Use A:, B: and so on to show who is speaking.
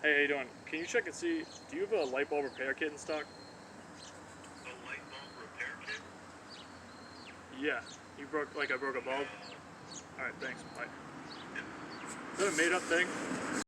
A: Hey, how you doing? Can you check and see, do you have a light bulb repair kit in stock?
B: A light bulb repair kit?
A: Yeah. You broke, I broke a bulb?
B: No.
A: Alright, thanks. Bye. Is that a made up thing?